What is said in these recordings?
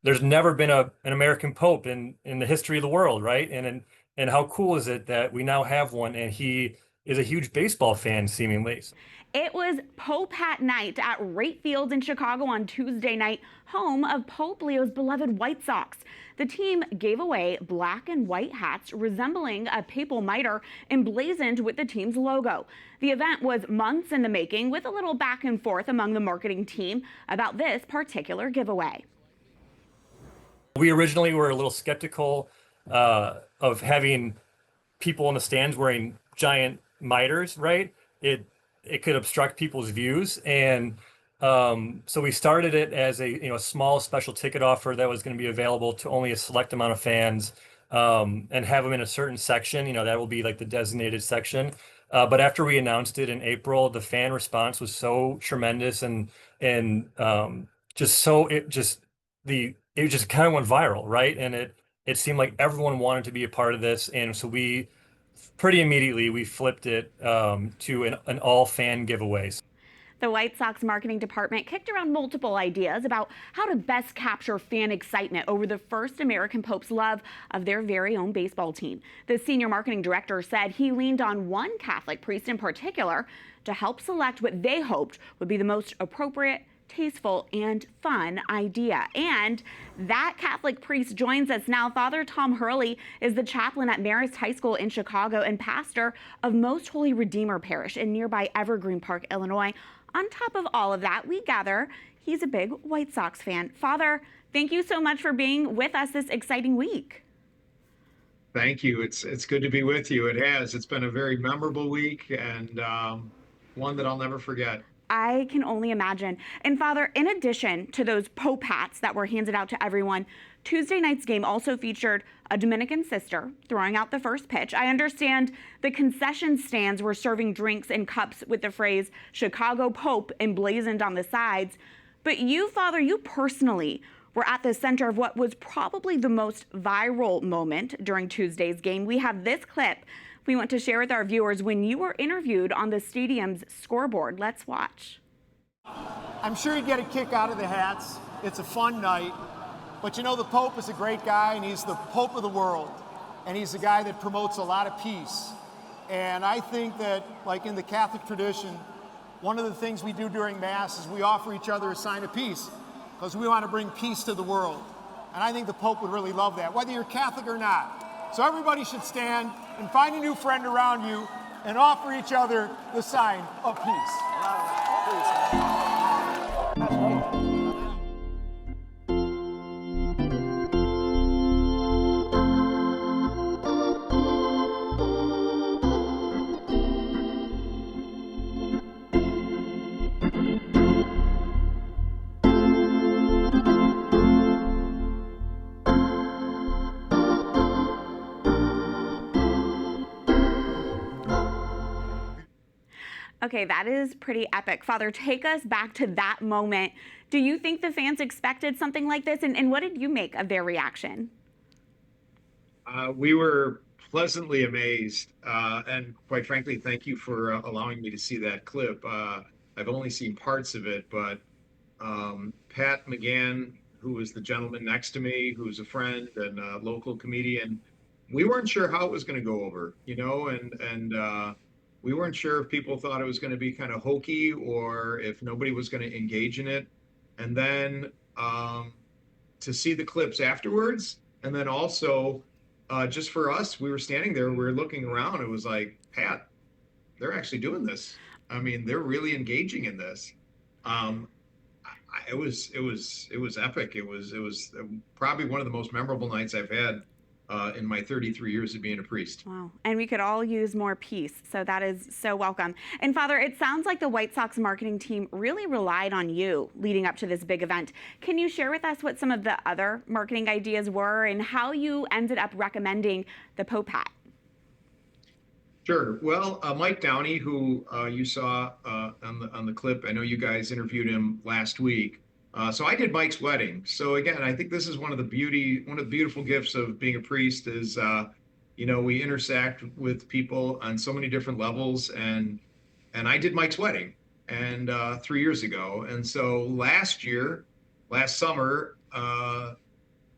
there's never been an American Pope in the history of the world, right? And how cool is it that we now have one, and he is a huge baseball fan, seemingly. It was Pope Hat Night at Wright Field in Chicago on Tuesday night, home of Pope Leo's beloved White Sox. The team gave away black and white hats resembling a papal mitre emblazoned with the team's logo. The event was months in the making, with a little back and forth among the marketing team about this particular giveaway. We originally were a little skeptical of having people in the stands wearing giant miters, right? It could obstruct people's views, and so we started it as a small special ticket offer that was going to be available to only a select amount of fans, and have them in a certain section. That will be like the designated section. But after we announced it in April, the fan response was so tremendous, and just so it just kind of went viral, right? And it seemed like everyone wanted to be a part of this, and so we pretty immediately we flipped it to an all fan giveaways. The White Sox marketing department kicked around multiple ideas about how to best capture fan excitement over the first American Pope's love of their very own baseball team. The senior marketing director said he leaned on one Catholic priest in particular to help select what they hoped would be the most appropriate, tasteful, and fun idea. And that Catholic priest joins us now. Father Tom Hurley is the chaplain at Marist High School in Chicago and pastor of Most Holy Redeemer Parish in nearby Evergreen Park, Illinois. On top of all of that, we gather he's a big White Sox fan. Father, thank you so much for being with us this exciting week. Thank you. It's good to be with you. It has. It's been a very memorable week, and one that I'll never forget. I can only imagine. And Father, in addition to those Pope hats that were handed out to everyone, Tuesday night's game also featured a Dominican sister throwing out the first pitch. I understand the concession stands were serving drinks in cups with the phrase Chicago Pope emblazoned on the sides. But you, Father, you personally were at the center of what was probably the most viral moment during Tuesday's game. We have this clip we want to share with our viewers when you were interviewed on the stadium's scoreboard. Let's watch. I'm sure you get a kick out of the hats. It's a fun night. But the Pope is a great guy, and he's the Pope of the world. And he's a guy that promotes a lot of peace. And I think that, like in the Catholic tradition, one of the things we do during Mass is we offer each other a sign of peace, because we want to bring peace to the world. And I think the Pope would really love that, whether you're Catholic or not. So everybody should stand and find a new friend around you and offer each other the sign of peace. Okay, that is pretty epic. Father, take us back to that moment. Do you think the fans expected something like this? And what did you make of their reaction? We were pleasantly amazed. And quite frankly, thank you for allowing me to see that clip. I've only seen parts of it, but Pat McGann, who was the gentleman next to me, who's a friend and a local comedian, we weren't sure how it was going to go over, and we weren't sure if people thought it was going to be kind of hokey or if nobody was going to engage in it. And then to see the clips afterwards, and then also just for us, we were standing there, we were looking around. It was like, Pat, they're actually doing this. I mean, they're really engaging in this. It was epic. It was probably one of the most memorable nights I've had in my 33 years of being a priest. Wow. And we could all use more peace. So that is so welcome. And Father, it sounds like the White Sox marketing team really relied on you leading up to this big event. Can you share with us what some of the other marketing ideas were and how you ended up recommending the Pope hat? Sure. Well, Mike Downey, who you saw on the clip, I know you guys interviewed him last week. So I did Mike's wedding. So again, I think this is one of the beautiful gifts of being a priest is, we intersect with people on so many different levels, and I did Mike's wedding, and 3 years ago. And so last summer,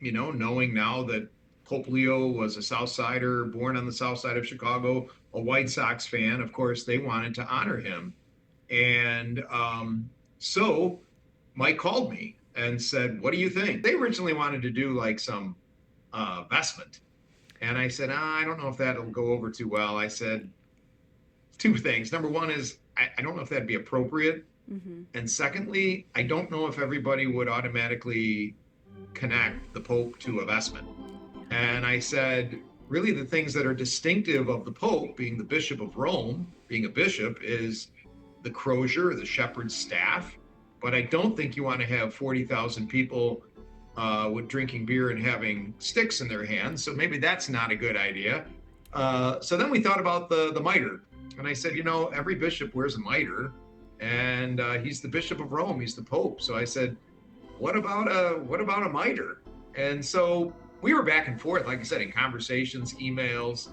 knowing now that Pope Leo was a South Sider, born on the South Side of Chicago, a White Sox fan, of course, they wanted to honor him. And so Mike called me and said, "What do you think?" They originally wanted to do like some vestment. And I said, I don't know if that'll go over too well. I said two things. Number one is, I don't know if that'd be appropriate. Mm-hmm. And secondly, I don't know if everybody would automatically connect the Pope to a vestment. And I said, really, the things that are distinctive of the Pope, being the Bishop of Rome, being a bishop, is the crozier, the shepherd's staff. But I don't think you want to have 40,000 people with drinking beer and having sticks in their hands. So maybe that's not a good idea. So then we thought about the mitre. And I said, every bishop wears a mitre, and he's the Bishop of Rome. He's the Pope. So I said, what about a mitre? And so we were back and forth, like I said, in conversations, emails,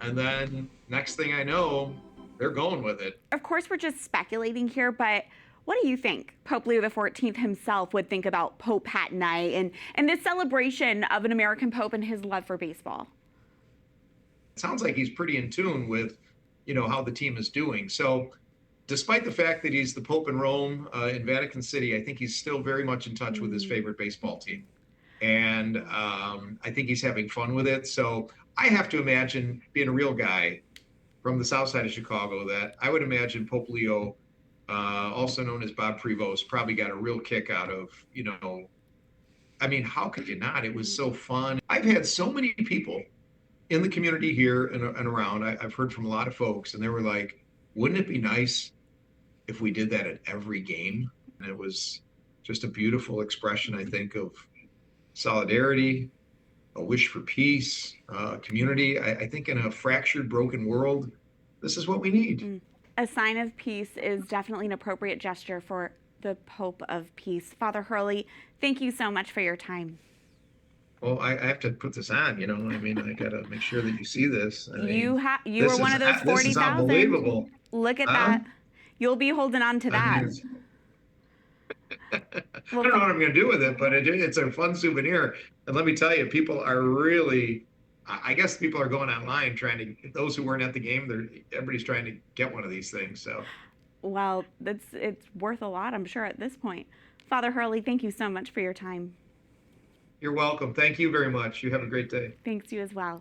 and then next thing I know, they're going with it. Of course, we're just speculating here, but what do you think Pope Leo XIV himself would think about Pope Hat Night and this celebration of an American Pope and his love for baseball? It sounds like he's pretty in tune with, how the team is doing. So despite the fact that he's the Pope in Rome, in Vatican City, I think he's still very much in touch with his favorite baseball team. And I think he's having fun with it. So I have to imagine, being a real guy from the South Side of Chicago, that I would imagine Pope Leo, also known as Bob Prevost, probably got a real kick out of, how could you not? It was so fun. I've had so many people in the community here and around. I've heard from a lot of folks, and they were like, wouldn't it be nice if we did that at every game? And it was just a beautiful expression, I think, of solidarity, a wish for peace, community. I think in a fractured, broken world, this is what we need. A sign of peace is definitely an appropriate gesture for the Pope of Peace. Father Hurley, thank you so much for your time. Well, I have to put this on, I got to make sure that you see this. You were one of those 40,000. This is unbelievable. Look at that. You'll be holding on to that. I don't know what I'm going to do with it, but it's a fun souvenir. And let me tell you, people are really, I guess people are going online those who weren't at the game, everybody's trying to get one of these things. So, well, it's worth a lot, I'm sure, at this point. Father Hurley, thank you so much for your time. You're welcome. Thank you very much. You have a great day. Thanks, you as well.